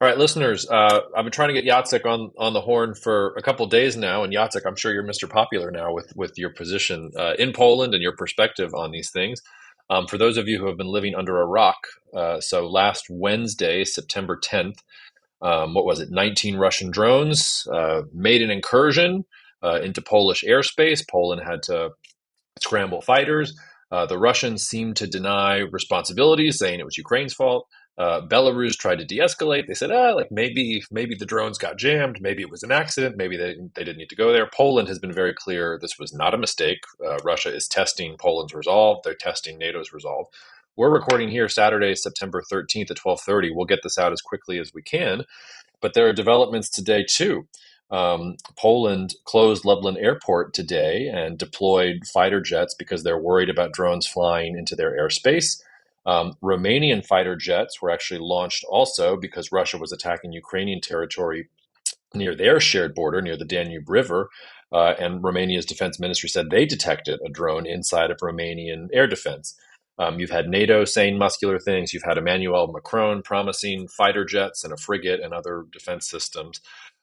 All right, listeners, I've been trying to get Jacek on the horn for a couple of days now, and Jacek, I'm sure you're Mr. Popular now with your position in Poland and your perspective on these things. For those of you who have been living under a rock, so last Wednesday, September 10th, what was it? 19 Russian drones made an incursion into Polish airspace. Poland had to scramble fighters. The Russians seemed to deny responsibility, saying it was Ukraine's fault. Belarus tried to de-escalate. They said, like maybe the drones got jammed. Maybe it was an accident. Maybe they didn't need to go there. Poland has been very clear this was not a mistake. Russia is testing Poland's resolve. They're testing NATO's resolve. We're recording here Saturday, September 13th at 12:30. We'll get this out as quickly as we can. But there are developments today too. Poland closed Lublin Airport today and deployed fighter jets because they're worried about drones flying into their airspace. Romanian fighter jets were actually launched also because Russia was attacking Ukrainian territory near their shared border, near the Danube River. And Romania's defense ministry said they detected a drone inside of Romanian air defense. You've had NATO saying muscular things. You've had Emmanuel Macron promising fighter jets and a frigate and other defense systems.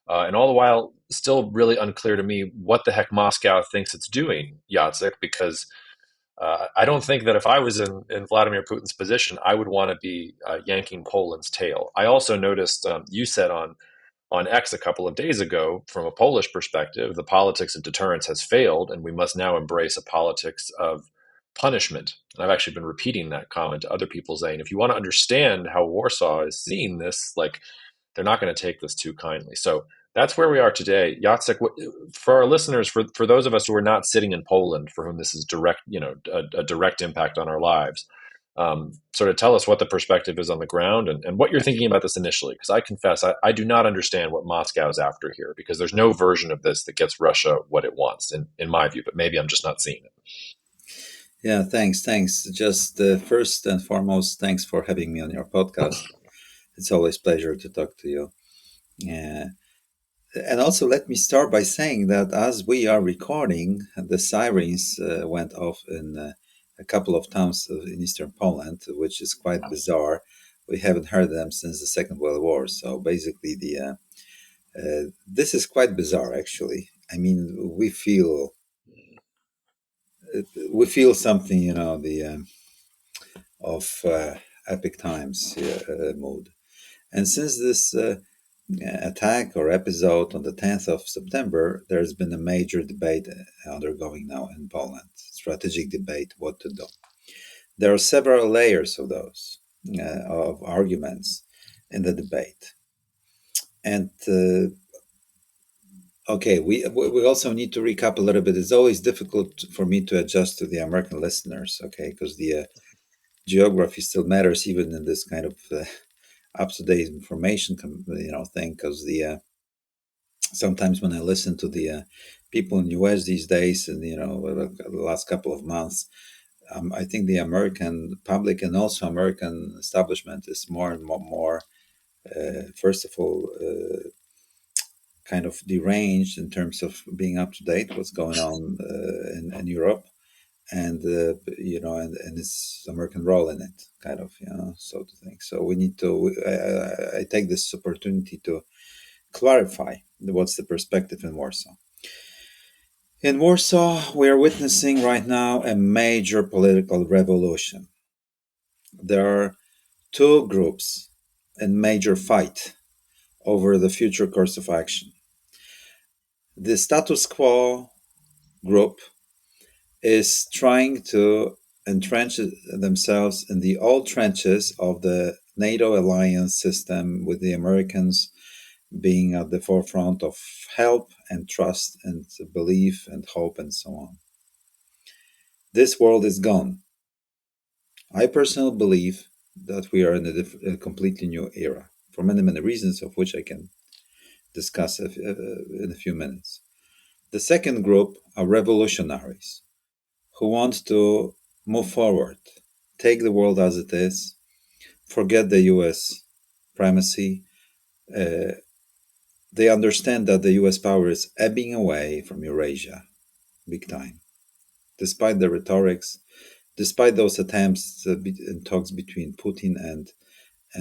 And all the while, still really unclear to me what the heck Moscow thinks it's doing, Jacek, because I don't think that if I was in Vladimir Putin's position, I would want to be yanking Poland's tail. I also noticed you said on X a couple of days ago, from a Polish perspective, the politics of deterrence has failed, and we must now embrace a politics of punishment. And I've actually been repeating that comment to other people, saying, if you want to understand how Warsaw is seeing this, like they're not going to take this too kindly. So that's where we are today. Jacek, for our listeners, for those of us who are not sitting in Poland, for whom this is direct, a direct impact on our lives, sort of tell us what the perspective is on the ground and what you're thinking about this initially. Because I confess, I do not understand what Moscow is after here, because there's no version of this that gets Russia what it wants, in my view, but maybe I'm just not seeing it. Yeah, thanks. Just first and foremost, thanks for having me on your podcast. It's always a pleasure to talk to you. Yeah. And also, let me start by saying that as we are recording, the sirens went off in a couple of towns in eastern Poland, which is quite bizarre. We haven't heard them since the Second World War. So basically, this is quite bizarre, actually. I mean, we feel something, of epic times mood. And since this attack or episode on the 10th of September, there's been a major debate undergoing now in Poland, strategic debate, what to do. There are several layers of those, of arguments in the debate. And okay, we also need to recap a little bit. It's always difficult for me to adjust to the American listeners, okay, because the geography still matters even in this kind of up-to-date information, thing. Because the sometimes when I listen to the people in the US these days, and the last couple of months, I think the American public and also American establishment is more and more, first of all, kind of deranged in terms of being up to date what's going on in Europe, and and its American role in it, kind of, so to think. So we need to. I take this opportunity to clarify what's the perspective in Warsaw. In Warsaw, we are witnessing right now a major political revolution. There are two groups in major fight over the future course of action. The status quo group is trying to entrench themselves in the old trenches of the NATO alliance system, with the Americans being at the forefront of help and trust and belief and hope and so on. This world is gone. I personally believe that we are in a completely new era, for many, many reasons, of which I can discuss in a few minutes. The second group are revolutionaries who want to move forward, take the world as it is, forget the US primacy. They understand that the US power is ebbing away from Eurasia, big time. Despite the rhetorics, despite those attempts and talks between Putin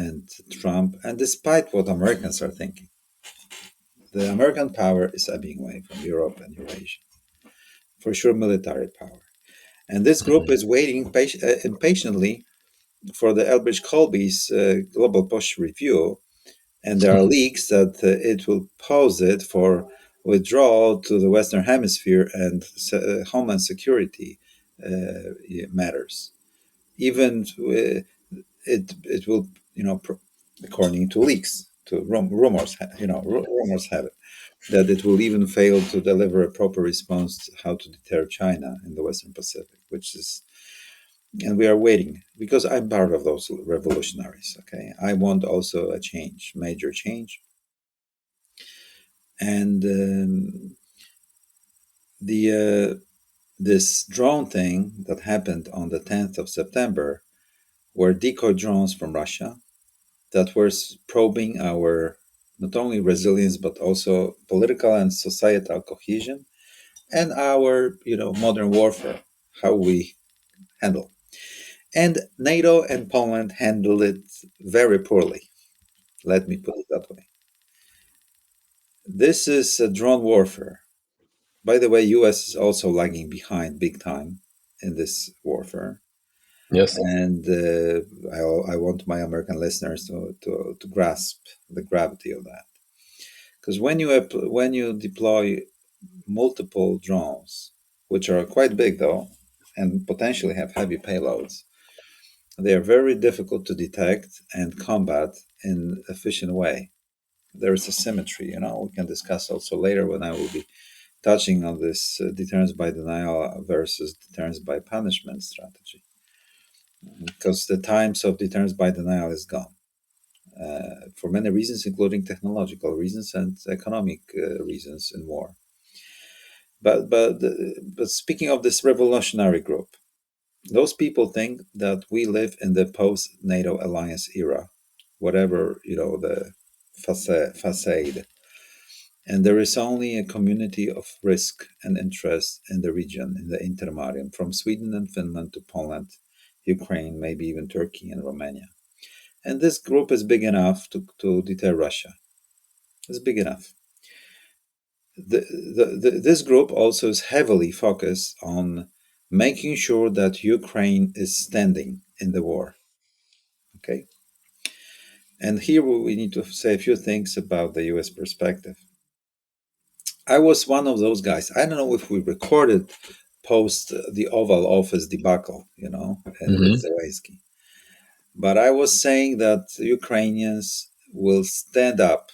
and Trump, and despite what Americans are thinking, the American power is ebbing away from Europe and Eurasia. For sure, military power. And this group Mhm. is waiting impatiently for the Elbridge Colby's Global Push Review. And there are leaks that it will pause it for withdrawal to the Western Hemisphere and homeland security matters. Even it will, according to leaks, to rumors, rumors have it that it will even fail to deliver a proper response to how to deter China in the Western Pacific, which is, and we are waiting because I'm part of those revolutionaries. Okay, I want also a change, major change, and the this drone thing that happened on the 10th of September were decoy drones from Russia that were probing our not only resilience but also political and societal cohesion and our modern warfare, how we handle. And NATO and Poland handled it very poorly. Let me put it that way. This is a drone warfare. By the way, US is also lagging behind big time in this warfare. Yes. And I want my American listeners to grasp the gravity of that. Because when you deploy multiple drones, which are quite big though, and potentially have heavy payloads, they are very difficult to detect and combat in efficient way. There is a symmetry, we can discuss also later when I will be touching on this deterrence by denial versus deterrence by punishment strategy. Because the times of deterrence by denial is gone for many reasons, including technological reasons and economic reasons in war. But speaking of this revolutionary group, those people think that we live in the post-NATO alliance era, whatever the facade, and there is only a community of risk and interest in the region, in the Intermarium, from Sweden and Finland to Poland, Ukraine, maybe even Turkey and Romania. And this group is big enough to deter Russia. It's big enough. This group also is heavily focused on making sure that Ukraine is standing in the war. Okay. And here we need to say a few things about the US perspective. I was one of those guys. I don't know if we recorded post the Oval Office debacle, with Hmm. Zelensky. But I was saying that Ukrainians will stand up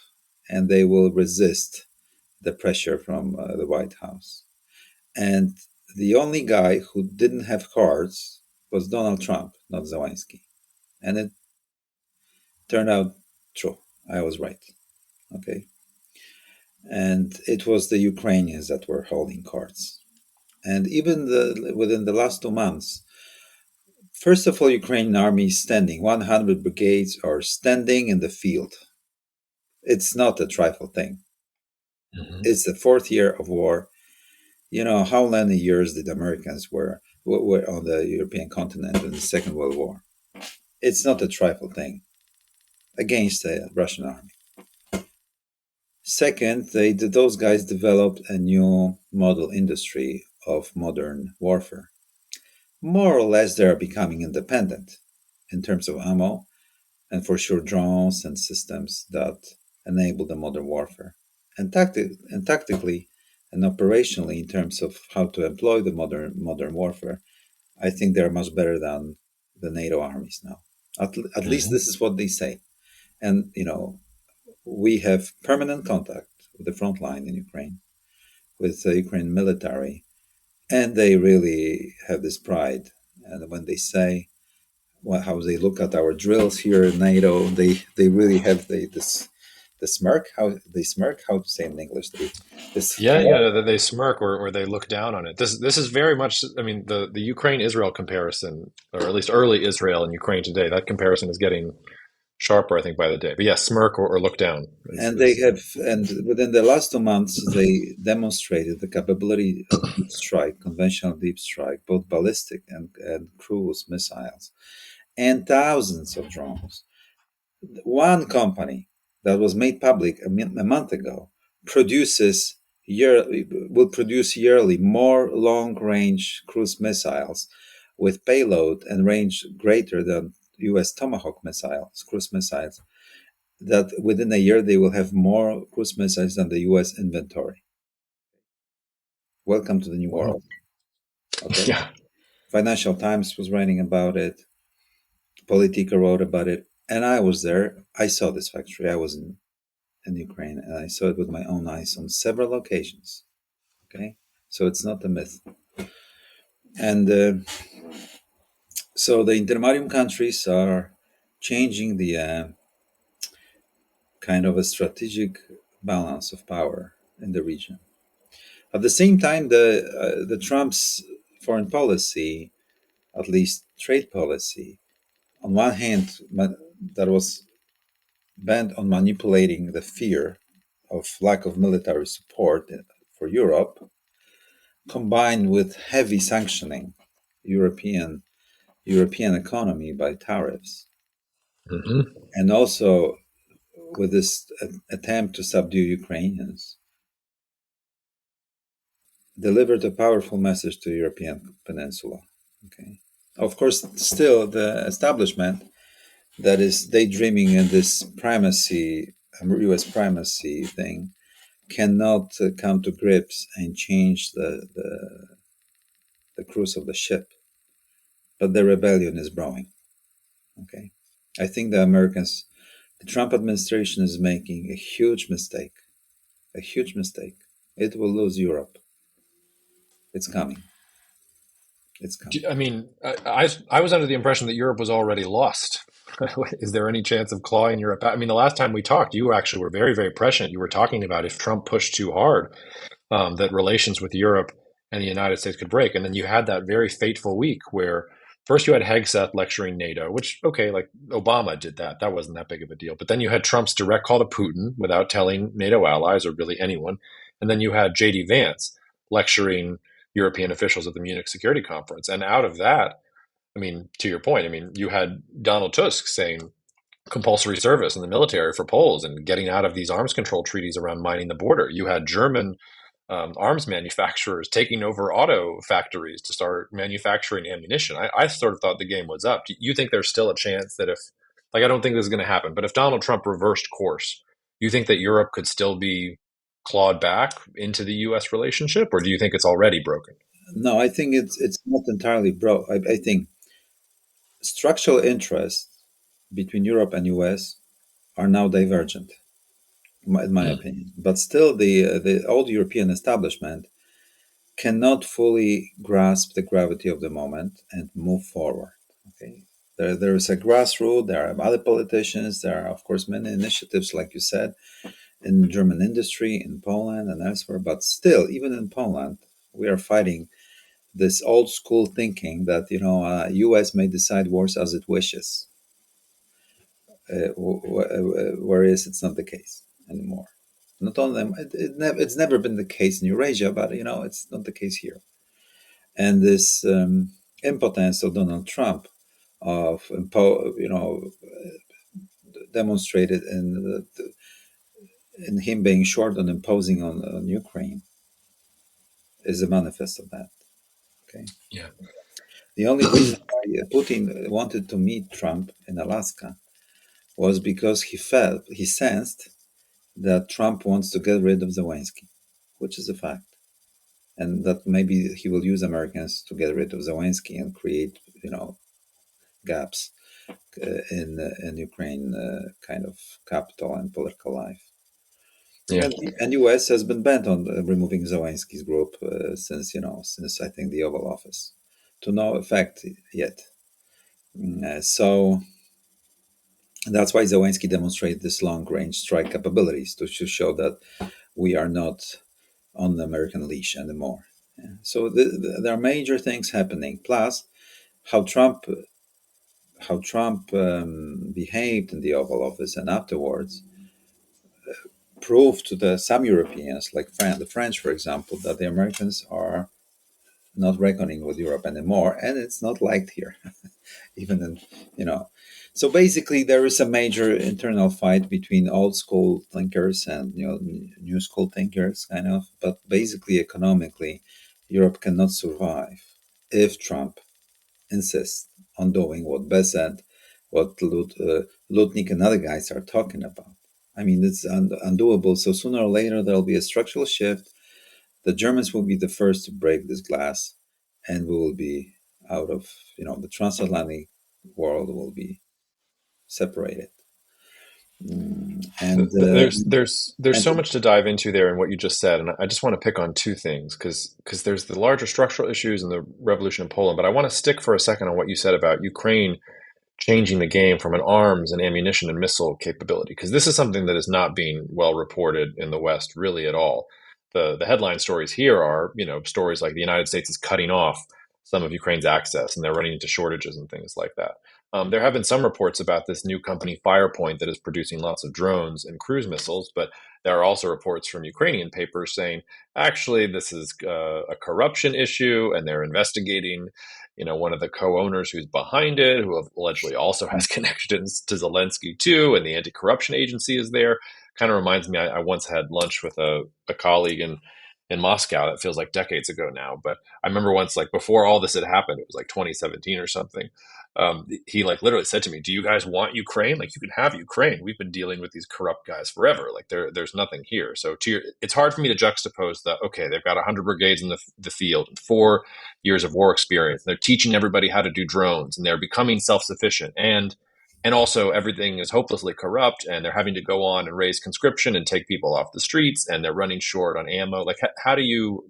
and they will resist the pressure from the White House. And the only guy who didn't have cards was Donald Trump, not Zelensky. And it turned out true. I was right. Okay. And it was the Ukrainians that were holding cards. And even within the last 2 months, first of all, Ukrainian army is standing. 100 brigades are standing in the field. It's not a trifle thing. Hmm. It's the fourth year of war. How many years did Americans were on the European continent in the Second World War? It's not a trifle thing against the Russian army. Second, those guys developed a new model industry of modern warfare. More or less, they are becoming independent in terms of ammo and for sure drones and systems that enable the modern warfare. And, tactically and operationally, in terms of how to employ the modern warfare, I think they're much better than the NATO armies now. At least Hmm. this is what they say. And we have permanent contact with the front line in Ukraine, with the Ukraine military, and they really have this pride. And when they say how they look at our drills here in NATO, they really have the smirk. How they smirk? How to say in English? This Yeah, yeah. They smirk or they look down on it. This is very much. I mean, the Ukraine Israel comparison, or at least early Israel and Ukraine today. That comparison is getting sharper, I think, by the day. But yeah, smirk or look down and they is have, and within the last 2 months, they demonstrated the capability of deep strike, conventional deep strike, both ballistic and cruise missiles, and thousands of drones. One company that was made public a month ago produces will produce yearly more long-range cruise missiles with payload and range greater than U.S. Tomahawk missiles, cruise missiles. That within a year they will have more cruise missiles than the U.S. inventory. Welcome to the new Wow. world. Okay, Yeah. Financial Times was writing about it. Politica wrote about it, and I was there. I saw this factory. I was in Ukraine, and I saw it with my own eyes on several occasions. Okay, so it's not a myth. And so the Intermarium countries are changing the kind of a strategic balance of power in the region. At the same time, the Trump's foreign policy, at least trade policy, on one hand, that was bent on manipulating the fear of lack of military support for Europe, combined with heavy sanctioning European European economy by tariffs, Hmm. and also with this attempt to subdue Ukrainians, delivered a powerful message to the European peninsula. Okay, of course, still the establishment that is daydreaming in this primacy, U.S. primacy thing, cannot come to grips and change the cruise of the ship. But the rebellion is brewing. Okay, I think the Trump administration is making a huge mistake. A huge mistake. It will lose Europe. It's coming. It's coming. I mean, I was under the impression that Europe was already lost. Is there any chance of clawing Europe out? I mean, the last time we talked, you actually were very, very prescient. You were talking about if Trump pushed too hard, that relations with Europe and the United States could break. And then you had that very fateful week where first you had Hegseth lecturing NATO, which, okay, like Obama did that. That wasn't that big of a deal. But then you had Trump's direct call to Putin without telling NATO allies or really anyone. And then you had J.D. Vance lecturing European officials at the Munich Security Conference. And out of that, I mean, to your point, I mean, you had Donald Tusk saying compulsory service in the military for Poles and getting out of these arms control treaties around mining the border. You had German arms manufacturers taking over auto factories to start manufacturing ammunition. I sort of thought the game was up. Do you think there's still a chance that if, like, I don't think this is going to happen, but if Donald Trump reversed course, you think that Europe could still be clawed back into the U.S. relationship, or do you think it's already broken? No, I think it's not entirely broke. I think structural interests between Europe and US are now divergent, in my Mm. opinion. But still, the old European establishment cannot fully grasp the gravity of the moment and move forward. Okay, there is a grassroots. There are other politicians. There are, of course, many initiatives, like you said, in German industry, in Poland, and elsewhere. But still, even in Poland, we are fighting this old school thinking that U.S. may decide wars as it wishes, whereas it's not the case anymore. Not only it's never been the case in Eurasia, but it's not the case here. And this impotence of Donald Trump, of demonstrated in him being short on imposing on Ukraine, is a manifest of that. Okay, Yeah. the only reason why Putin wanted to meet Trump in Alaska was because he sensed that Trump wants to get rid of Zelensky, which is a fact, and that maybe he will use Americans to get rid of Zelensky and create gaps in Ukraine kind of capital and political life. Yeah. And US has been bent on removing Zelensky's group since I think the Oval Office, to no effect yet. So that's why Zelensky demonstrated this long-range strike capabilities to show that we are not on the American leash anymore. Yeah. So there are major things happening. Plus, how Trump behaved in the Oval Office and afterwards proved to some Europeans, like the French, for example, that the Americans are not reckoning with Europe anymore, and it's not liked here, even in. So basically, there is a major internal fight between old school thinkers and new school thinkers, kind of. But basically, economically, Europe cannot survive if Trump insists on doing what Bessent, what Lutnik and other guys are talking about. I mean, it's undoable. So sooner or later, there will be a structural shift. The Germans will be the first to break this glass, and we will be out of, the transatlantic world will be separated. And There's and so much to dive into there in what you just said, and I just want to pick on two things because there's the larger structural issues and the revolution in Poland, but I want to stick for a second on what you said about Ukraine changing the game from an arms and ammunition and missile capability, because this is something that is not being well reported in the West really at all. The headline stories here are, stories like the United States is cutting off some of Ukraine's access and they're running into shortages and things like that. There have been some reports about this new company Firepoint that is producing lots of drones and cruise missiles, but there are also reports from Ukrainian papers saying actually this is a corruption issue and they're investigating one of the co-owners who's behind it, who allegedly also has connections to Zelensky too, and the anti-corruption agency is there. Kind of reminds me, I once had lunch with a colleague in Moscow. That feels like decades ago now, but I remember once, like before all this had happened, it was like 2017 or something. He like literally said to me, "Do you guys want Ukraine? Like you can have Ukraine. We've been dealing with these corrupt guys forever. Like there's nothing here." So it's hard for me to juxtapose that. Okay, they've got 100 brigades in the field and 4 years of war experience. They're teaching everybody how to do drones, and they're becoming self-sufficient, and also everything is hopelessly corrupt, and they're having to go on and raise conscription and take people off the streets, and they're running short on ammo. Like how do you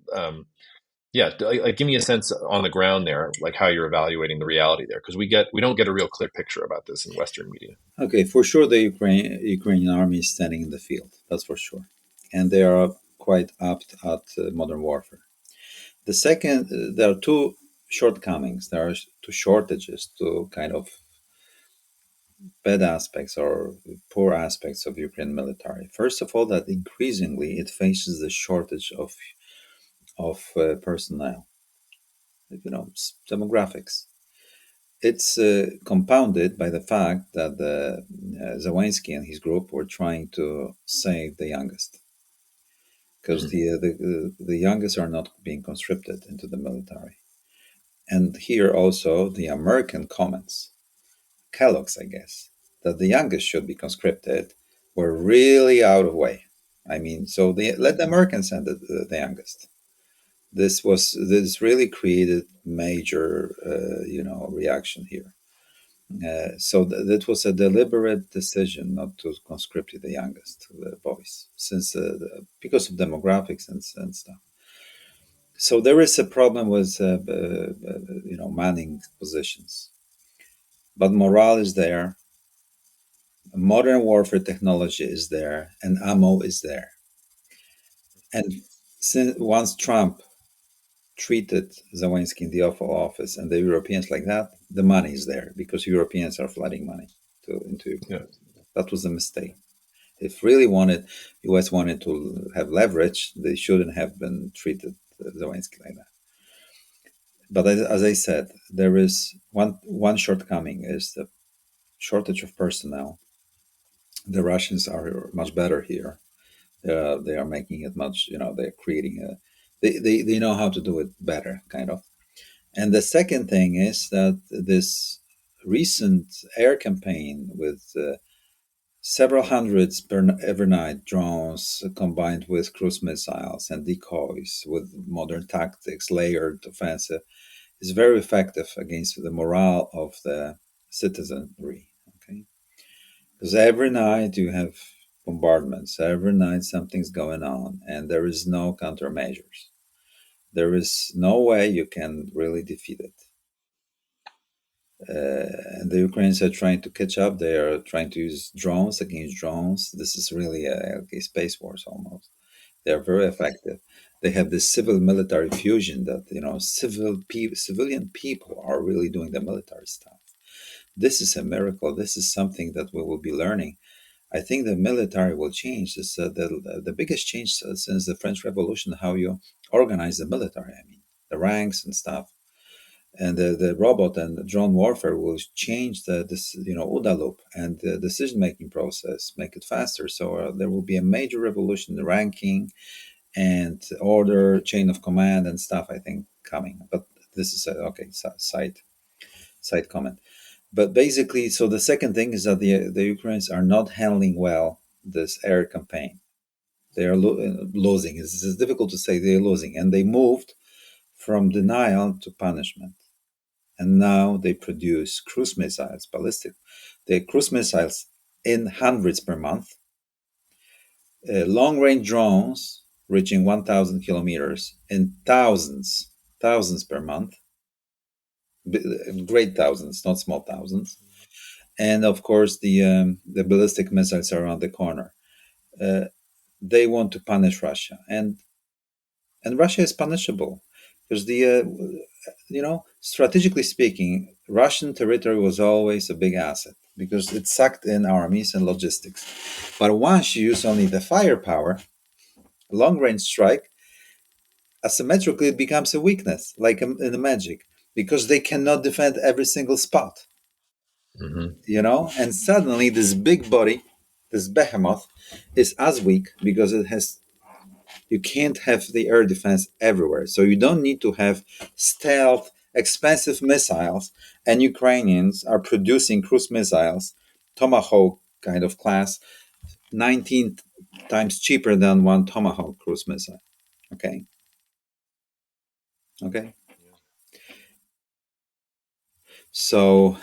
yeah, like give me a sense on the ground there, like how you're evaluating the reality there, because we don't get a real clear picture about this in Western media. okay, for sure, the Ukrainian army is standing in the field. That's for sure, and they are quite apt at modern warfare. The second, there are two shortcomings. There are two shortages, two kind of bad aspects or poor aspects of Ukraine military. First of all, that increasingly it faces the shortage of personnel. Demographics. It's compounded by the fact that Zelensky and his group were trying to save the youngest, because Mm-hmm. the youngest are not being conscripted into the military. And here also the American comments, Kellogg's, I guess, that the youngest should be conscripted, were really out of way. I mean, so let the Americans send the youngest. This really created major reaction here. So that was a deliberate decision not to conscript the youngest boys, since because of demographics and stuff. So there is a problem with manning positions, but morale is there, modern warfare technology is there, and ammo is there. And since once Trump treated Zelensky in the Oval Office and the Europeans like that, the money is there because Europeans are flooding money into Yeah. Ukraine. That was a mistake. If really US wanted to have leverage, they shouldn't have been treated Zelensky like that. But as I said, there is one shortcoming is the shortage of personnel. The Russians are much better here. They are making it much. They're creating a. They know how to do it better, kind of. And the second thing is that this recent air campaign with several hundreds per every night drones combined with cruise missiles and decoys with modern tactics, layered offensive, is very effective against the morale of the citizenry. Okay, because every night you have bombardments, every night something's going on, and there is no countermeasures. There is no way you can really defeat it. And the Ukrainians are trying to catch up. They are trying to use drones against drones. This is really a space wars almost. They are very effective. They have this civil-military fusion that civilian people are really doing the military stuff. This is a miracle. This is something that we will be learning. I think the military will change. This the biggest change since the French Revolution. How you organize the military. I mean, the ranks and stuff. And the robot and the drone warfare will change this OODA loop and the decision making process, make it faster. So there will be a major revolution in the ranking and order, chain of command, and stuff. I think coming, but this is okay. Side comment. But basically, so the second thing is that the Ukrainians are not handling well this air campaign. They are losing. It's difficult to say they're losing, and they moved from denial to punishment. And now they produce cruise missiles, ballistic. They cruise missiles in hundreds per month, long-range drones reaching 1,000 kilometers in thousands per month, great thousands, not small thousands. And of course, the ballistic missiles are around the corner. Uh, they want to punish Russia, and Russia is punishable because strategically speaking, Russian territory was always a big asset because it sucked in armies and logistics. But once you use only the firepower, long range strike, asymmetrically it becomes a weakness, like in the magic, because they cannot defend every single spot. And suddenly this big body, this behemoth, is as weak because you can't have the air defense everywhere. So you don't need to have stealth, expensive missiles, and Ukrainians are producing cruise missiles, Tomahawk kind of class, 19 times cheaper than one Tomahawk cruise missile. Okay. Okay. So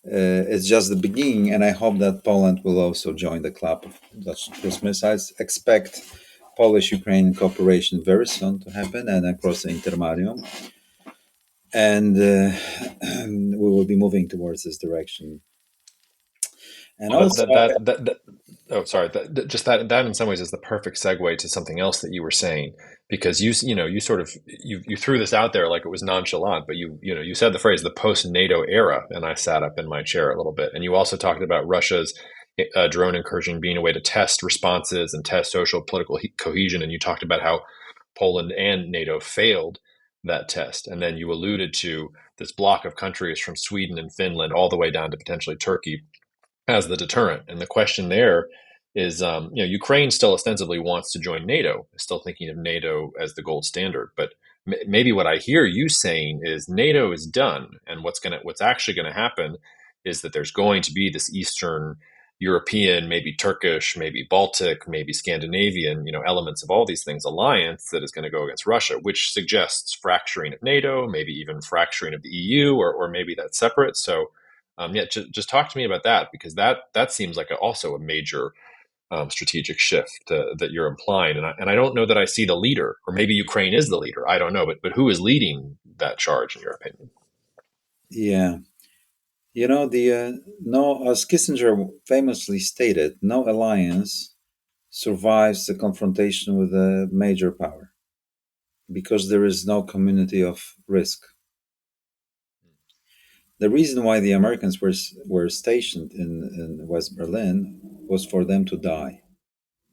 it's just the beginning, and I hope that Poland will also join the club of Dutch cruise missiles. Expect Polish-Ukrainian cooperation very soon to happen, and across the Intermarium, and we will be moving towards this direction. And Well, also, oh, sorry. That in some ways is the perfect segue to something else that you were saying, because you sort of you threw this out there like it was nonchalant, but you said the phrase the post-NATO era, and I sat up in my chair a little bit. And you also talked about Russia's drone incursion being a way to test responses and test social political cohesion, and you talked about how Poland and NATO failed that test, and then you alluded to this block of countries from Sweden and Finland all the way down to potentially Turkey as the deterrent. And the question there is, Ukraine still ostensibly wants to join NATO, is still thinking of NATO as the gold standard. But maybe what I hear you saying is NATO is done, and what's actually going to happen is that there's going to be this Eastern European, maybe Turkish, maybe Baltic, maybe Scandinavian, elements of all these things alliance that is going to go against Russia, which suggests fracturing of NATO, maybe even fracturing of the EU, or maybe that's separate. So just talk to me about that, because that seems like also a major strategic shift that you're implying, and I don't know that I see the leader, or maybe Ukraine is the leader. I don't know, but who is leading that charge in your opinion? yeah, the no, as Kissinger famously stated, no alliance survives the confrontation with a major power because there is no community of risk. The reason why the Americans were stationed in West Berlin was for them to die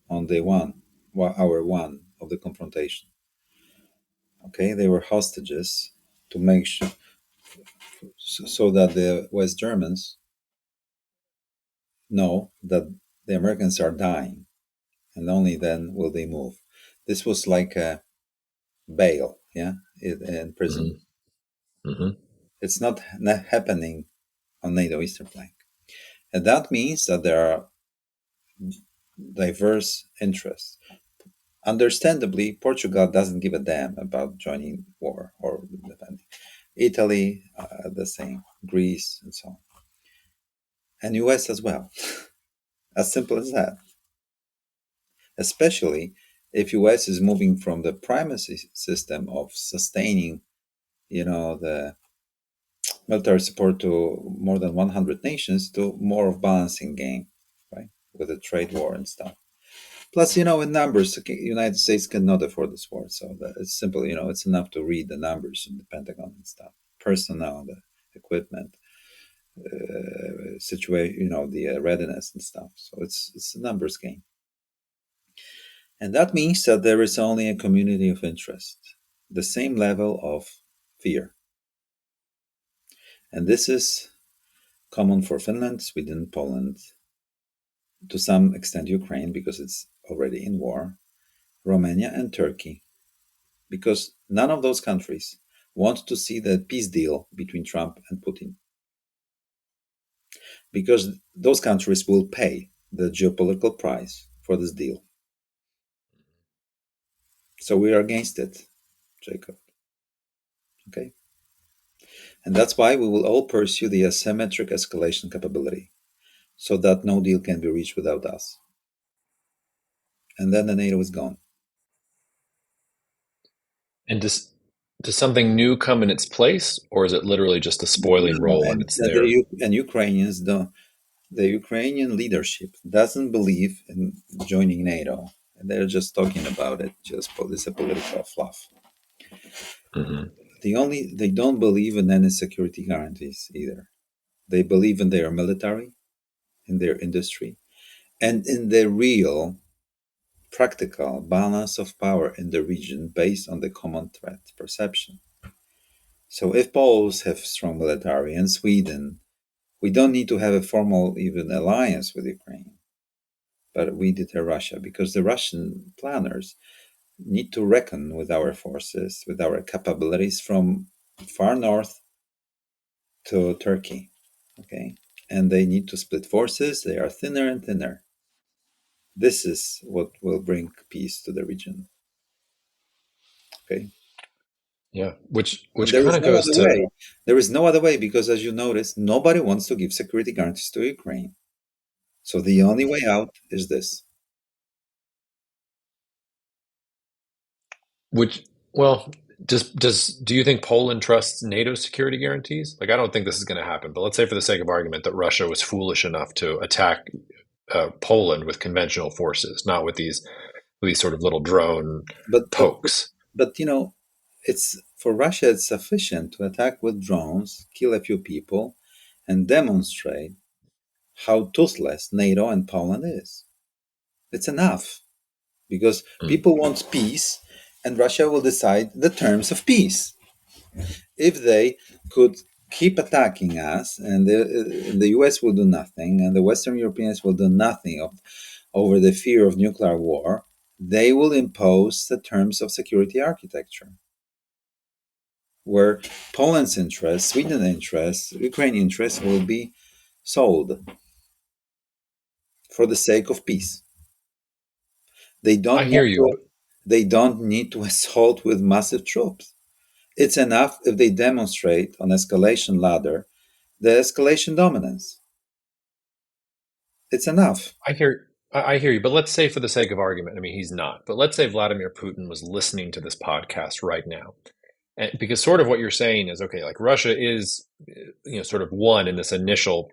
on day one, hour one of the confrontation. Okay, they were hostages to make sure so that the West Germans know that the Americans are dying, and only then will they move. This was like a bail, yeah, in prison. Mm-hmm. It's not happening on NATO eastern flank, and that means that there are diverse interests. Understandably, Portugal doesn't give a damn about joining war or defending. Italy, the same. Greece, and so on, and US as well. As simple as that. Especially if US is moving from the primacy system of sustaining, the military support to more than 100 nations to more of balancing game, right? With the trade war and stuff. Plus, in numbers, the United States cannot afford this war. So it's simple, it's enough to read the numbers in the Pentagon and stuff. Personnel, the equipment, situation, the readiness and stuff. So it's a numbers game. And that means that there is only a community of interest, the same level of fear. And this is common for Finland, Sweden, Poland, to some extent Ukraine, because it's already in war, Romania, and Turkey, because none of those countries want to see the peace deal between Trump and Putin, because those countries will pay the geopolitical price for this deal. So we are against it, Jacob. Okay? And that's why we will all pursue the asymmetric escalation capability, so that no deal can be reached without us. And then the NATO is gone. And does something new come in its place, or is it literally just a spoiling No, role and it's there? and Ukrainians don't. The Ukrainian leadership doesn't believe in joining NATO. They're just talking about it, just this a political fluff. Mm-hmm. They don't believe in any security guarantees either. They believe in their military, in their industry, and in the real practical balance of power in the region based on the common threat perception. So if Poles have strong military and Sweden, we don't need to have a formal even alliance with Ukraine, but we deter Russia, because the Russian planners need to reckon with our forces, with our capabilities from far north to Turkey. Okay. And they need to split forces. They are thinner and thinner. This is what will bring peace to the region. Okay. Yeah, And which there kind is of no goes other to way. There is no other way, because, as you notice, nobody wants to give security guarantees to Ukraine. So the only way out is this. which well, do you think Poland trusts NATO security guarantees? Like, I don't think this is going to happen, but let's say for the sake of argument that Russia was foolish enough to attack Poland with conventional forces, not with these sort of little drone But but pokes. but it's for Russia. It's sufficient to attack with drones, kill a few people, and demonstrate how toothless NATO and Poland is. It's enough, because Mm. people want peace, and Russia will decide the terms of peace. If they could keep attacking us, and the US will do nothing, and the Western Europeans will do nothing over the fear of nuclear war, they will impose the terms of security architecture, where Poland's interests, Sweden's interests, Ukrainian interests will be sold for the sake of peace. They I don't hear want you, to. but They don't need to assault with massive troops. It's enough if they demonstrate on escalation ladder the escalation dominance. It's enough. I hear you, but let's say for the sake of argument, I mean, he's not, but let's say Vladimir Putin was listening to this podcast right now. And because sort of what you're saying is, okay, like Russia is, sort of one in this initial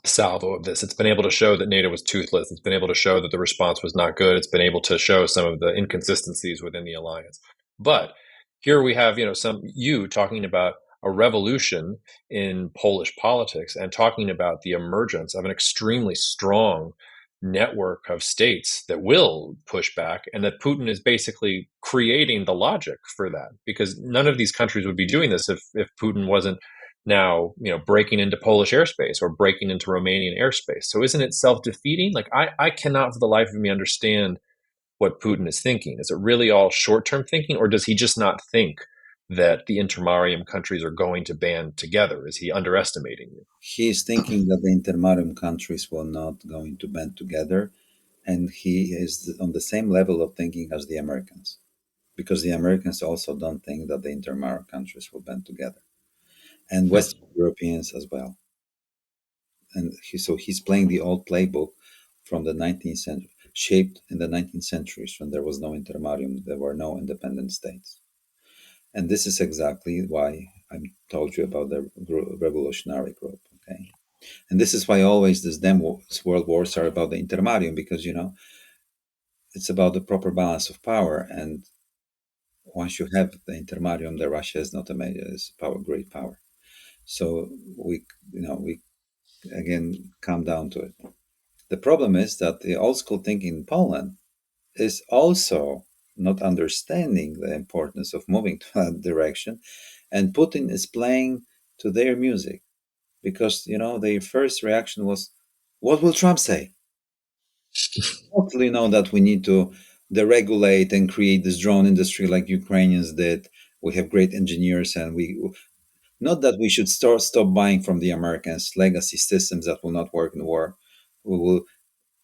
salvo of this. It's been able to show that NATO was toothless. It's been able to show that the response was not good. It's been able to show some of the inconsistencies within the alliance. But here we have, you talking about a revolution in Polish politics and talking about the emergence of an extremely strong network of states that will push back, and that Putin is basically creating the logic for that, because none of these countries would be doing this if Putin wasn't now breaking into Polish airspace or breaking into Romanian airspace. So isn't it self-defeating? Like, I cannot for the life of me understand what Putin is thinking. Is it really all short-term thinking, or does he just not think that the Intermarium countries are going to band together? Is he underestimating you? He is thinking that the Intermarium countries will not going to band together, and he is on the same level of thinking as the Americans, because the Americans also don't think that the Intermarium countries will band together, and Hmm. Western Europeans as well. And so he's playing the old playbook from the 19th century, shaped in the 19th centuries, when there was no Intermarium, there were no independent states. And this is exactly why I told you about the revolutionary group. Okay. And this is why always these damn world wars are about the Intermarium, because, it's about the proper balance of power. And once you have the Intermarium, the Russia is not a major, is power, great power. So we again come down to it. The problem is that the old school thinking in Poland is also not understanding the importance of moving to that direction, and Putin is playing to their music. because the first reaction was, "What will Trump say?" Totally know that we need to deregulate and create this drone industry like Ukrainians did. We have great engineers, and we not that we should stop buying from the Americans legacy systems that will not work in war. We will.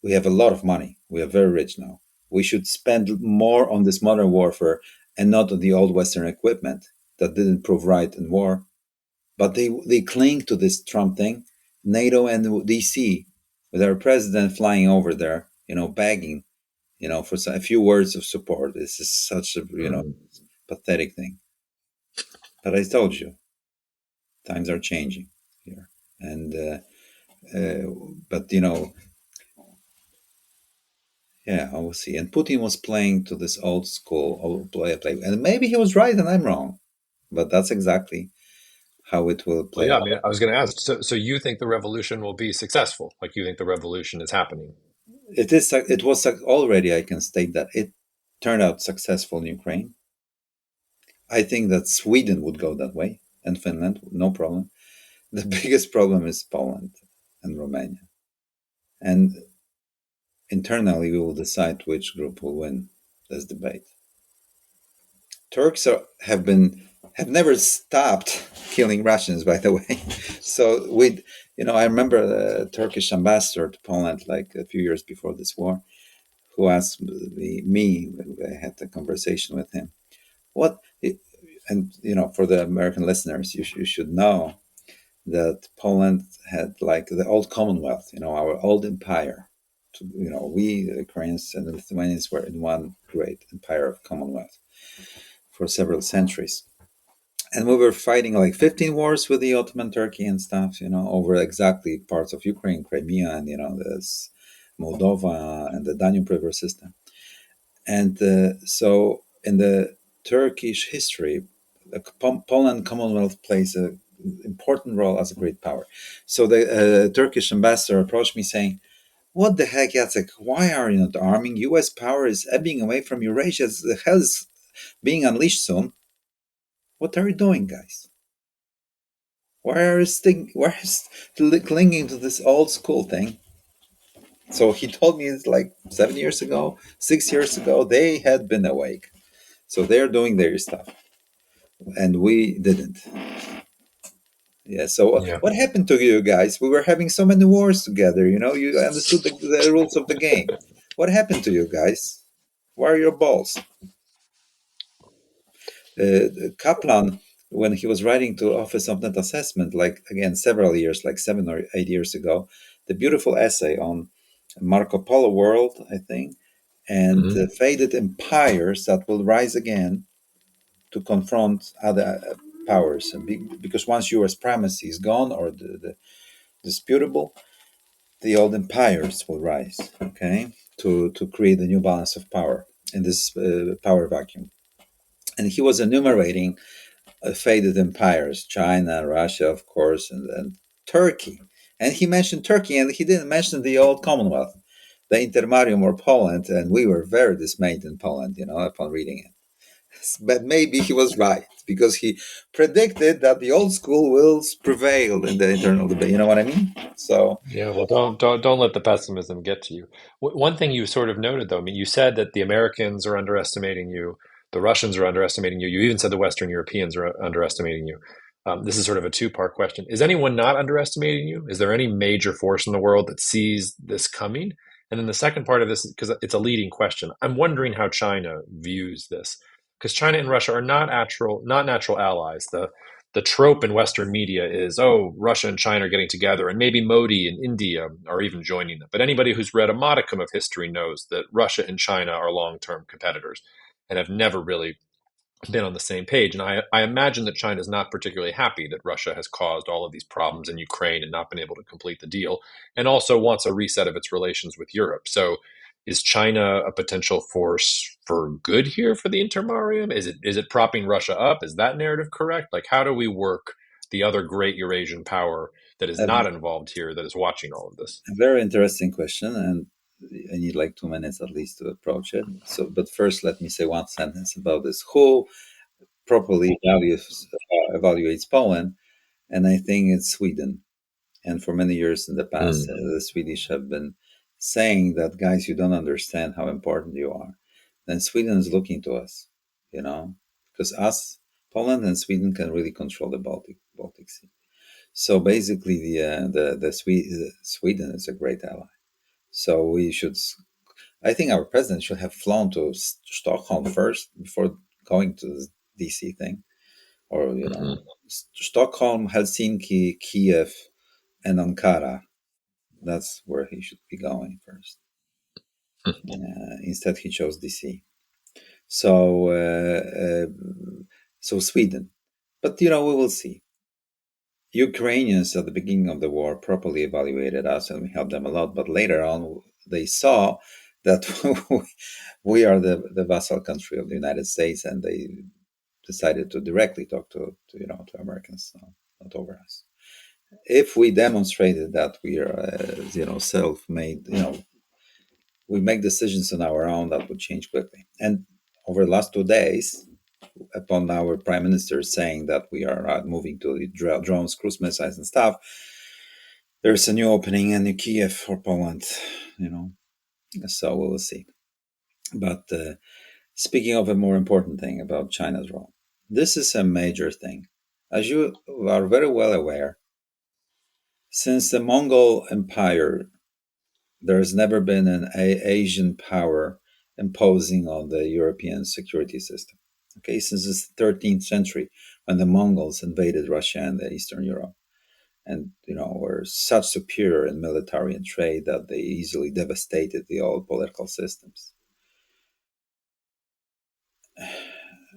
We have a lot of money. We are very rich now. We should spend more on this modern warfare and not on the old Western equipment that didn't prove right in war. But they cling to this Trump thing, NATO and DC, with our president flying over there, begging, for a few words of support. This is such a Mm. pathetic thing. But I told you, times are changing here, and uh, but yeah, I will see. And Putin was playing to this old play, and maybe he was right and I'm wrong, but that's exactly how it will Well, play yeah, I out. mean, I was going to ask. So you think the revolution will be successful? Like you think the revolution is happening? It is. It was already. I can state that it turned out successful in Ukraine. I think that Sweden would go that way and Finland, no problem. The biggest problem is Poland and Romania, and internally we will decide which group will win this debate. Turks have never stopped killing Russians, by the way. So I remember the Turkish ambassador to Poland like a few years before this war, who asked me, I had a conversation with him, what, and for the American listeners, you should know that Poland had like the old Commonwealth, our old empire. We the Ukrainians and the Lithuanians were in one great empire of Commonwealth for several centuries. And we were fighting like 15 wars with the Ottoman Turkey and stuff, over exactly parts of Ukraine, Crimea, and this Moldova and the Danube River system. And so in the Turkish history, Poland Commonwealth plays an important role as a great power. So the Turkish ambassador approached me saying, "What the heck, Jacek? Why are you not arming? U.S. power is ebbing away from Eurasia. The hell is being unleashed soon. What are you doing, guys? Why are you still clinging to this old school thing?" So he told me it's like 7 years ago, 6 years ago, they had been awake. So they're doing their stuff, and we didn't. Yeah. So Yeah. what happened to you guys? We were having so many wars together. You understood the rules of the game. What happened to you guys? Where are your balls? Kaplan, when he was writing to Office of Net Assessment, like again several years, like 7 or 8 years ago, the beautiful essay on Marco Polo world, I think, and Hmm. faded empires that will rise again to confront other powers. And because once U.S. primacy is gone or the disputable, the old empires will rise. Okay, to create a new balance of power in this power vacuum. And he was enumerating faded empires: China, Russia, of course, and Turkey. And he mentioned Turkey, and he didn't mention the old Commonwealth, the Intermarium or Poland. And we were very dismayed in Poland, upon reading it. But maybe he was right because he predicted that the old school will prevail in the internal debate. You know what I mean? So Yeah, well, don't let the pessimism get to you. One thing you sort of noted, though, I mean, you said that the Americans are underestimating you, the Russians are underestimating you. You even said the Western Europeans are underestimating you. This is sort of a two-part question. Is anyone not underestimating you? Is there any major force in the world that sees this coming? And then the second part of this, because it's a leading question, I'm wondering how China views this, because China and Russia are not natural allies. The trope in Western media is, oh, Russia and China are getting together, and maybe Modi and India are even joining them. But anybody who's read a modicum of history knows that Russia and China are long term competitors and have never really been on the same page. And I imagine that China is not particularly happy that Russia has caused all of these problems in Ukraine and not been able to complete the deal, and also wants a reset of its relations with Europe. So, is China a potential force for good here for the Intermarium? Is it propping Russia up? Is that narrative correct? Like, how do we work the other great Eurasian power that is a, not involved here that is watching all of this? a very interesting question, and I need like 2 minutes at least to approach it. So, but first, let me say one sentence about this. Who properly evaluates Poland? And I think it's Sweden. And for many years in the past, Mm. the Swedish have been saying that, guys, you don't understand how important you are. Then Sweden is looking to us, because us, Poland and Sweden can really control the Baltic Sea. So basically, Sweden is a great ally. So we should. I think our president should have flown to Stockholm first before going to the DC thing, or Hmm. Stockholm, Helsinki, Kiev, and Ankara. That's where he should be going first. Instead, he chose DC. So, so Sweden. But we will see. Ukrainians at the beginning of the war properly evaluated us, and we helped them a lot. But later on, they saw that we are the vassal country of the United States, and they decided to directly talk to Americans, not over us. If we demonstrated that we are, self-made, we make decisions on our own, that would change quickly. And over the last 2 days, upon our prime minister saying that we are moving to the drones, cruise missiles, and stuff, there's a new opening in Kiev for Poland, so we will see. But speaking of a more important thing about China's role, this is a major thing. As you are very well aware, since the Mongol Empire, there has never been an Asian power imposing on the European security system. Okay, since the 13th century, when the Mongols invaded Russia and Eastern Europe, and were such superior in military and trade that they easily devastated the old political systems.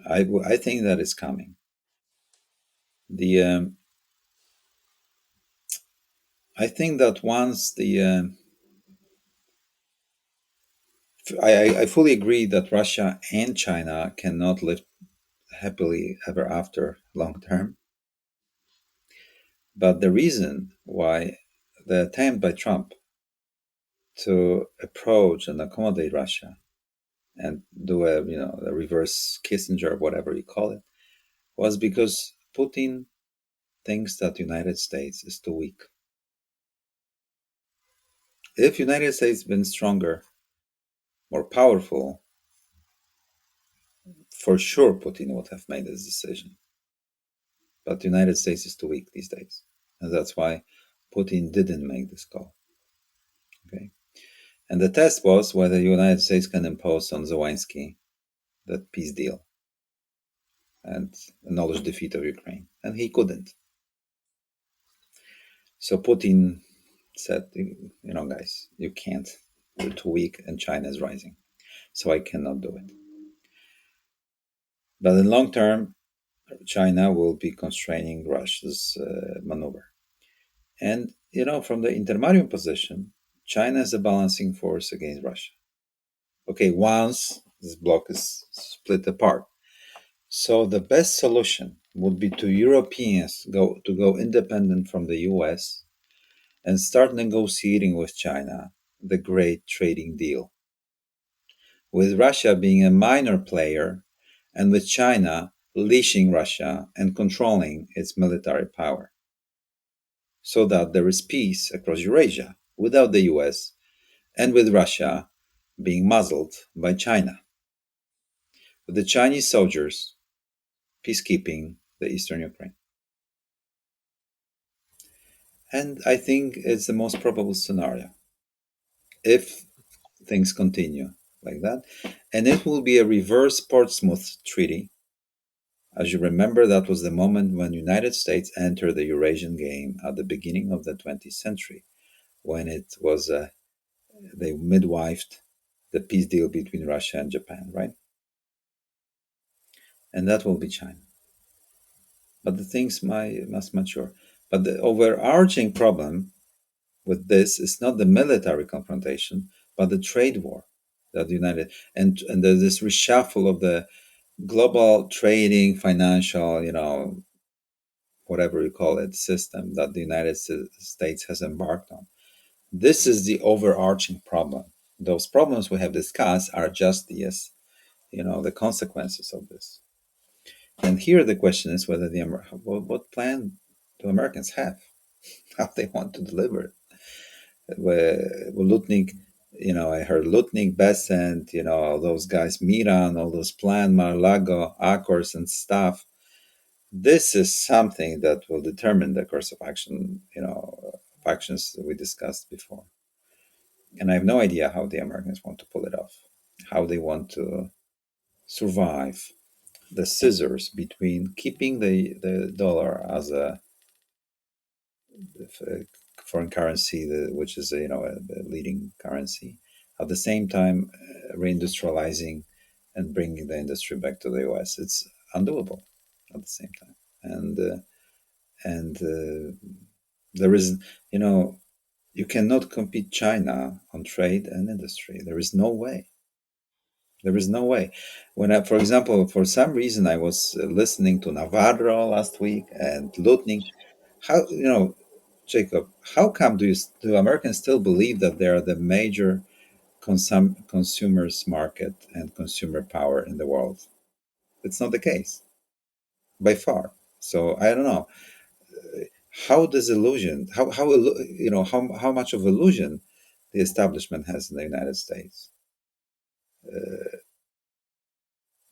I think that is coming. The I think that once the I fully agree that Russia and China cannot live happily ever after long term. But the reason why the attempt by Trump to approach and accommodate Russia and do a reverse Kissinger, whatever you call it, was because Putin thinks that the United States is too weak. If United States had been stronger, more powerful, for sure Putin would have made this decision. But the United States is too weak these days. And that's why Putin didn't make this call. Okay. And the test was whether the United States can impose on Zelensky that peace deal and acknowledge defeat of Ukraine. And he couldn't. So Putin said, guys, you can't. You're too weak and China is rising. So I cannot do it. But in long term, China will be constraining Russia's maneuver. And, from the Intermarium position, China is a balancing force against Russia. Okay, once this bloc is split apart. So the best solution would be to Europeans go independent from the US and start negotiating with China the great trading deal, with Russia being a minor player and with China leashing Russia and controlling its military power, so that there is peace across Eurasia without the US and with Russia being muzzled by China, with the Chinese soldiers peacekeeping the eastern Ukraine. And I think it's the most probable scenario if things continue like that. And it will be a reverse Portsmouth Treaty. As you remember, that was the moment when the United States entered the Eurasian game at the beginning of the 20th century, when it was they midwifed the peace deal between Russia and Japan, right? And that will be China. But the things must mature. But the overarching problem with this is not the military confrontation, but the trade war that the United and there's this reshuffle of the global trading, financial, whatever you call it, system that the United States has embarked on. This is the overarching problem. Those problems we have discussed are just the consequences of this. And here the question is whether what plan do Americans have? how they want to deliver it. Lutnik, I heard Lutnik, Besant, all those guys, Miran, all those Plan, Mar-a-Lago, Accords, and stuff. This is something that will determine the course of action, of actions that we discussed before. And I have no idea how the Americans want to pull it off, how they want to survive the scissors between keeping the dollar as a foreign currency, which is a leading currency, at the same time reindustrializing and bringing the industry back to the U.S. It's undoable at the same time, and there is, you cannot compete China on trade and industry. There is no way. There is no way. For example, for some reason, I was listening to Navarro last week and Lutning. How, Jacob? How come do Americans still believe that they are the major consumers market and consumer power in the world? It's not the case by far. So I don't know how disillusioned, how much of illusion the establishment has in the United States.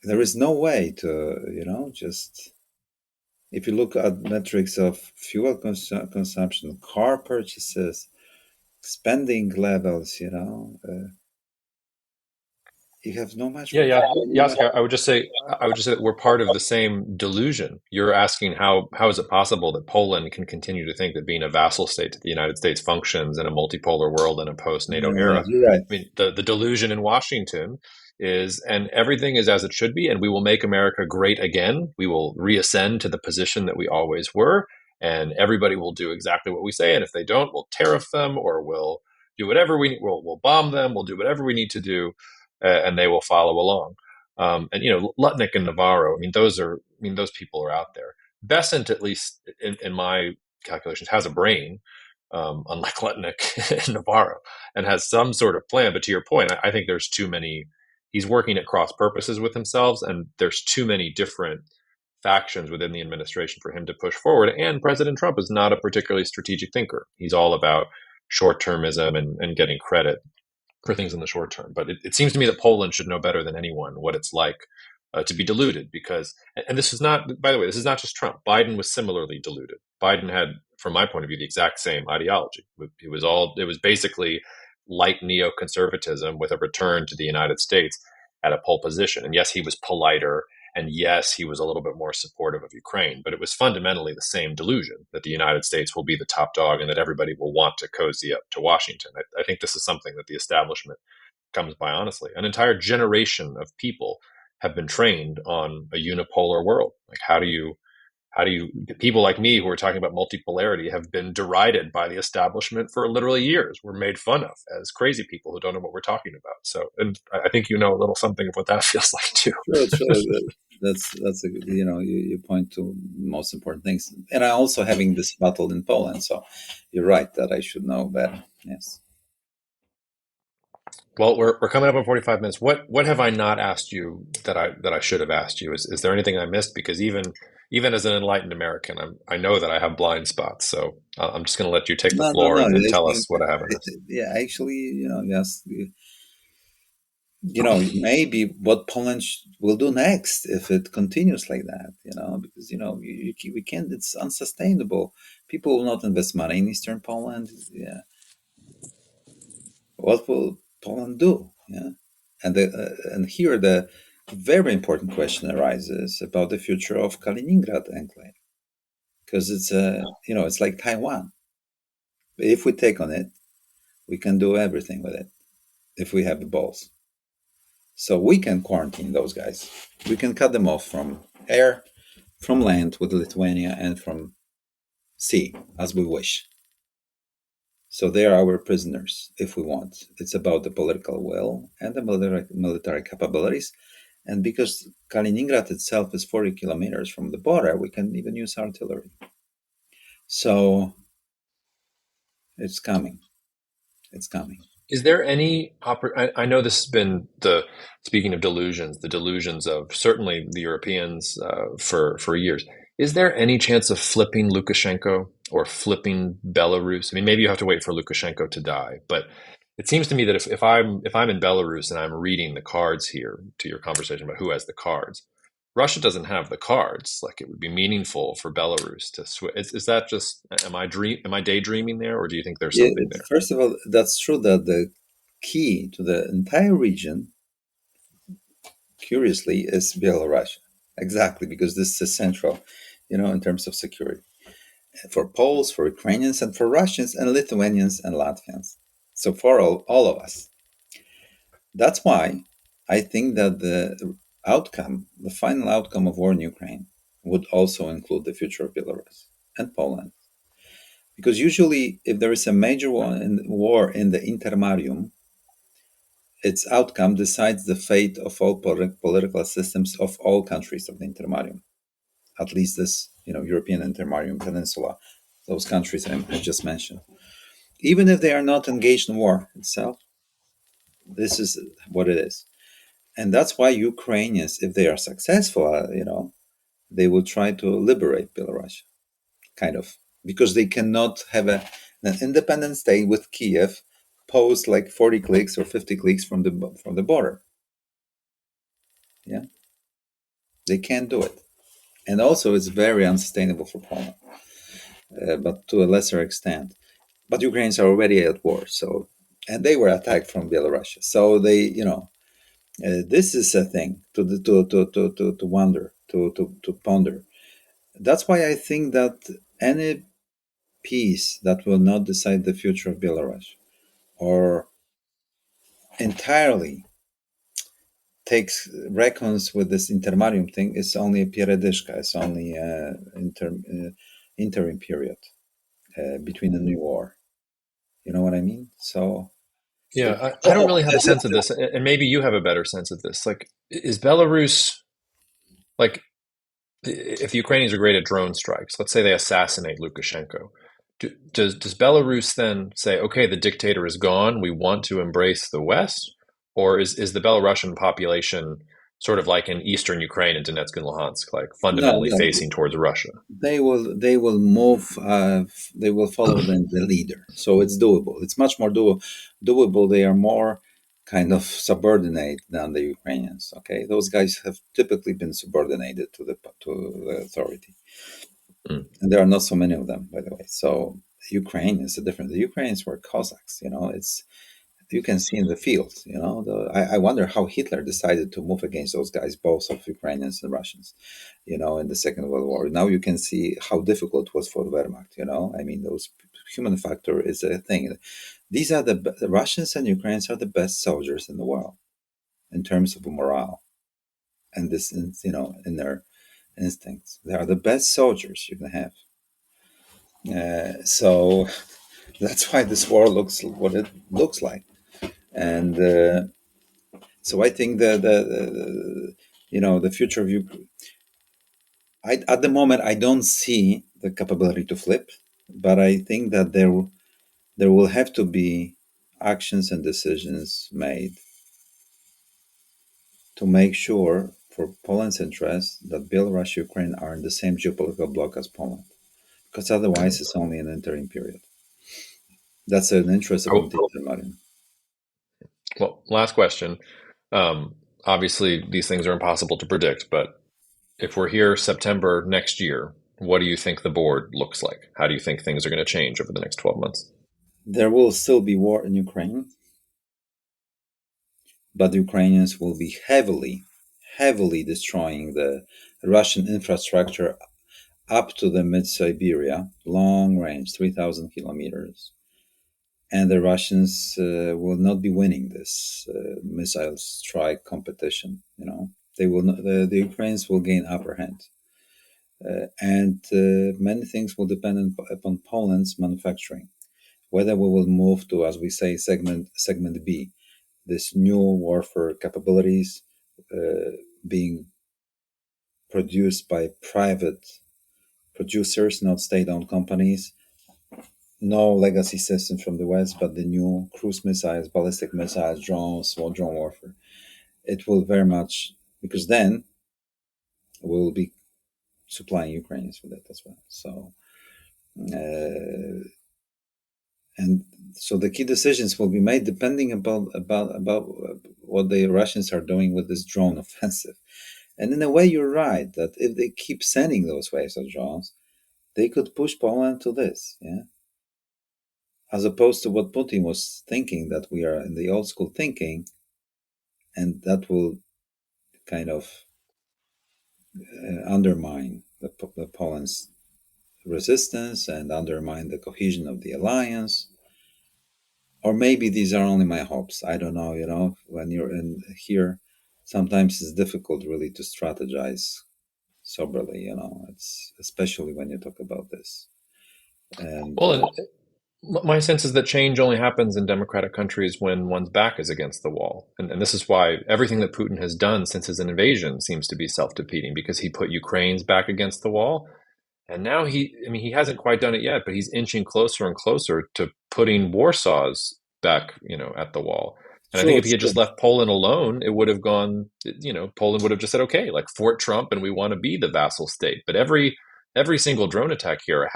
There is no way to, just if you look at metrics of fuel consumption, car purchases, spending levels, you have no much Yeah, room yeah, for. Jacek, I would just say that we're part of the same delusion. You're asking how is it possible that Poland can continue to think that being a vassal state to the United States functions in a multipolar world in a post-NATO Yeah, era? you're right. I mean, the delusion in Washington is, and everything is as it should be, and we will make America great again. We will reascend to the position that we always were, and everybody will do exactly what we say. And if they don't, we'll tariff them, or we'll do whatever we'll bomb them. We'll do whatever we need to do, and they will follow along. And Lutnick and Navarro. Those people are out there. Besant, at least in my calculations, has a brain, unlike Lutnick and Navarro, and has some sort of plan. But to your point, I think there's too many. He's working at cross purposes with themselves, and there's too many different factions within the administration for him to push forward. And President Trump is not a particularly strategic thinker. He's all about short termism and getting credit for things in the short term. But it seems to me that Poland should know better than anyone what it's like to be deluded because, and this is not, by the way, this is not just Trump. Biden was similarly deluded. Biden had, from my point of view, the exact same ideology. It was basically light neoconservatism with a return to the United States at a pole position. And yes, he was politer. And yes, he was a little bit more supportive of Ukraine, but it was fundamentally the same delusion that the United States will be the top dog and that everybody will want to cozy up to Washington. I think this is something that the establishment comes by honestly. An entire generation of people have been trained on a unipolar world. Like, people like me who are talking about multipolarity have been derided by the establishment for literally years. We're made fun of as crazy people who don't know what we're talking about. So, and I think you know a little something of what that feels like too. Sure. That's a good, you point to most important things, and I also having this battle in Poland. So you're right that I should know better. Yes. Well, we're coming up on 45 minutes. What have I not asked you that I should have asked you? Is there anything I missed? Because even as an enlightened American, I know that I have blind spots. So I'm just going to let you take the floor No. and tell us what I haven't asked. Yeah, actually, yes, maybe what Poland will do next if it continues like that, because we can't. It's unsustainable. People will not invest money in Eastern Poland. Yeah, what will Poland do? Yeah, and here the very important question arises about the future of Kaliningrad enclave because it's like Taiwan. If we take on it, we can do everything with it if we have the balls. So we can quarantine those guys. We can cut them off from air, from land with Lithuania, and from sea as we wish. So they are our prisoners if we want. It's about the political will and the military capabilities. And because Kaliningrad itself is 40 kilometers from the border, we can even use artillery. So it's coming. It's coming. Is there any I know this has been speaking of delusions, the delusions of certainly the Europeans for years. Is there any chance of flipping Lukashenko or flipping Belarus? I mean, maybe you have to wait for Lukashenko to die, but it seems to me that if I'm in Belarus and I'm reading the cards here to your conversation about who has the cards, Russia doesn't have the cards. Like it would be meaningful for Belarus to switch. Is that just am I daydreaming there, or do you think there's Yeah, something there? first of all, that's true that the key to the entire region, curiously, is Belarus. Exactly, because this is central, in terms of security for Poles, for Ukrainians, and for Russians and Lithuanians and Latvians. So for all of us. That's why I think that the final outcome of war in Ukraine would also include the future of Belarus and Poland. Because usually, if there is a major war in the Intermarium, its outcome decides the fate of all political systems of all countries of the Intermarium. At least this, European Intermarium Peninsula, those countries I just mentioned. Even if they are not engaged in war itself, this is what it is. And that's why Ukrainians, if they are successful, they will try to liberate Belarus, kind of, because they cannot have an independent state with Kiev post like 40 clicks or 50 clicks from the border. Yeah, they can't do it, and also it's very unsustainable for Poland, but to a lesser extent. But Ukrainians are already at war, so and they were attacked from Belarus, so they, this is a thing to wonder, to ponder. That's why I think that any peace that will not decide the future of Belarus or entirely reckons with this intermarium thing is only a pieredishka. It's only interim period between a new war. You know what I mean? So if Yeah, I don't really have a sense of this, and maybe you have a better sense of this. Like, is Belarus like if the Ukrainians are great at drone strikes, let's say they assassinate Lukashenko, does Belarus then say, okay, the dictator is gone, we want to embrace the West? Or is the Belarusian population sort of like in eastern Ukraine and Donetsk and Luhansk, like no, fundamentally no, facing towards Russia? they will move. They will follow the leader. So it's doable. It's much more doable. They are more kind of subordinate than the Ukrainians. Okay, those guys have typically been subordinated to the authority, Mm. and there are not so many of them, by the way. So Ukraine is a different. The Ukrainians were Cossacks. It's you can see in the field. I wonder how Hitler decided to move against those guys, both of Ukrainians and Russians. In the Second World War. Now you can see how difficult it was for the Wehrmacht. I mean, those human factor is a thing. These are the Russians and Ukrainians are the best soldiers in the world in terms of morale and this, in their instincts. They are the best soldiers you can have. So that's why this war looks what it looks like, and so I think the future of Ukraine. At the moment, I don't see the capability to flip, but I think that there will have to be actions and decisions made to make sure for Poland's interest that Belarus, Ukraine are in the same geopolitical bloc as Poland, because otherwise it's only an interim period. That's an interest of Oh, Intermarium. well, last question. Obviously, these things are impossible to predict, but if we're here September next year, what do you think the board looks like? How do you think things are going to change over the next 12 months? There will still be war in Ukraine, but the Ukrainians will be heavily destroying the Russian infrastructure up to the mid Siberia, long range, 3,000 kilometers. And the Russians will not be winning this missile strike competition. They will not, the Ukrainians will gain upper hand. And many things will depend upon Poland's manufacturing, whether we will move to, as we say, segment B, this new warfare capabilities being produced by private producers, not state-owned companies. No legacy systems from the West, but the new cruise missiles, ballistic missiles, drones, small drone warfare. It will very much, because then we'll be supplying Ukrainians with it as well. So, uh, and so the key decisions will be made depending about what the Russians are doing with this drone offensive. And in a way, you're right that if they keep sending those waves of drones, they could push Poland to this, yeah. As opposed to what Putin was thinking, that we are in the old school thinking, and that will kind of undermine the Poland's resistance and undermine the cohesion of the alliance. Or maybe these are only my hopes. I don't know. When you're in here, sometimes it's difficult really to strategize soberly. It's especially when you talk about this. And Well, and my sense is that change only happens in democratic countries when one's back is against the wall. And this is why everything that Putin has done since his invasion seems to be self-defeating, because he put Ukraine's back against the wall. And now he hasn't quite done it yet, but he's inching closer and closer to putting Warsaw's back, at the wall. And I think true, if he it's had true. just left Poland alone, it would have gone, Poland would have just said, okay, like Fort Trump, and we want to be the vassal state. But every single drone attack here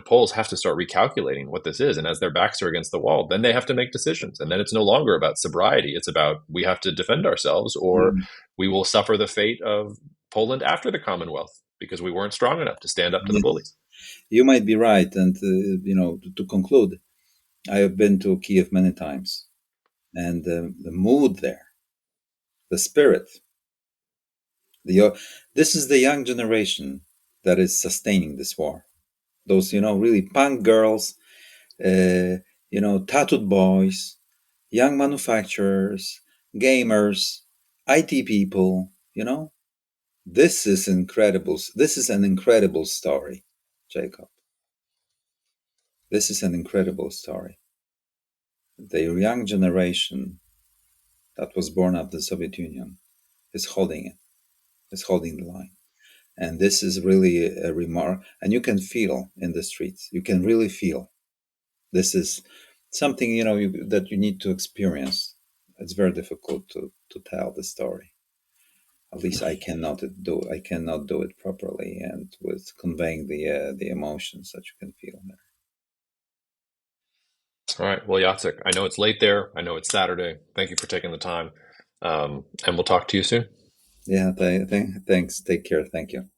Poles have to start recalculating what this is. And as their backs are against the wall, then they have to make decisions. And then it's no longer about sobriety. It's about, we have to defend ourselves, or Mm. we will suffer the fate of Poland after the Commonwealth, because we weren't strong enough to stand up to the Yes, bullies. you might be right. And to conclude, I have been to Kiev many times, and the mood there, the spirit, the this is the young generation that is sustaining this war. Those really punk girls, tattooed boys, young manufacturers, gamers, IT people. This is incredible. This is an incredible story, Jacob. This is an incredible story. The young generation that was born out of the Soviet Union is holding it, is holding the line. And this is really a remark. And you can feel in the streets, you can really feel this is something, that you need to experience. It's very difficult to tell the story. At least I cannot do it properly and with conveying the emotions that you can feel there. All right. Well, Jacek, I know it's late there. I know it's Saturday. Thank you for taking the time. And we'll talk to you soon. Yeah, thanks. Take care. Thank you.